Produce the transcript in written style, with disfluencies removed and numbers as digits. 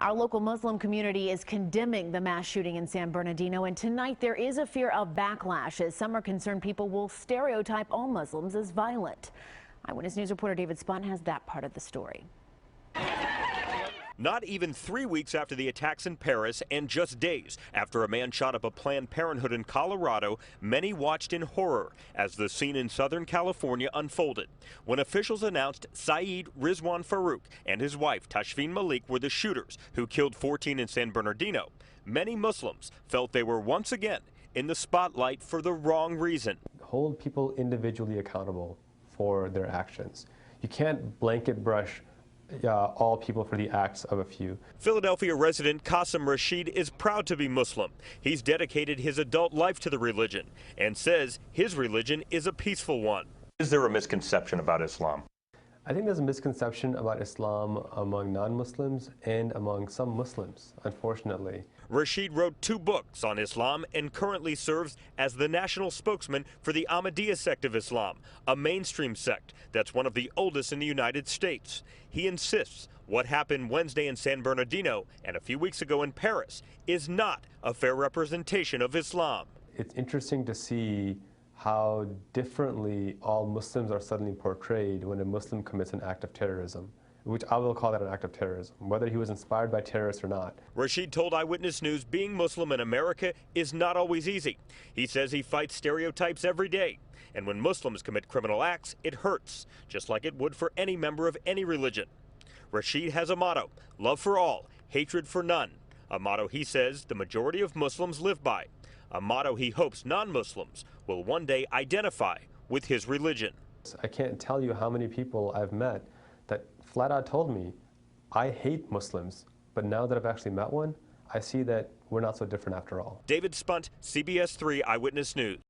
Our local Muslim community is condemning the mass shooting in San Bernardino, and tonight there is a fear of backlash as some are concerned people will stereotype all Muslims as violent. Eyewitness News reporter David Spont has that part of the story. Not even 3 weeks after the attacks in Paris and just days after a man shot up a Planned Parenthood in Colorado, many watched in horror as the scene in Southern California unfolded when officials announced Saeed Rizwan Farouk and his wife Tashfeen Malik were the shooters who killed 14 in San Bernardino. Many Muslims felt they were once again in the spotlight for the wrong reason. Hold people individually accountable for their actions. You can't blanket brush all people for the acts of a few. Philadelphia resident Qasim Rashid is proud to be Muslim. He's dedicated his adult life to the religion and says his religion is a peaceful one. Is there a misconception about Islam? I think there's a misconception about Islam among non-Muslims and among some Muslims, unfortunately. Rashid wrote 2 books on Islam and currently serves as the national spokesman for the Ahmadiyya sect of Islam, a mainstream sect that's one of the oldest in the United States. He insists what happened Wednesday in San Bernardino and a few weeks ago in Paris is not a fair representation of Islam. It's interesting to see how differently all Muslims are suddenly portrayed when a Muslim commits an act of terrorism, which I will call that an act of terrorism, whether he was inspired by terrorists or not. Rashid told Eyewitness News being Muslim in America is not always easy. He says he fights stereotypes every day, and when Muslims commit criminal acts, it hurts, just like it would for any member of any religion. Rashid has a motto, love for all, hatred for none, a motto he says the majority of Muslims live by, a motto he hopes non-Muslims will one day identify with his religion. I can't tell you how many people I've met that flat out told me, I hate Muslims, but now that I've actually met one, I see that we're not so different after all. David Spunt, CBS3 Eyewitness News.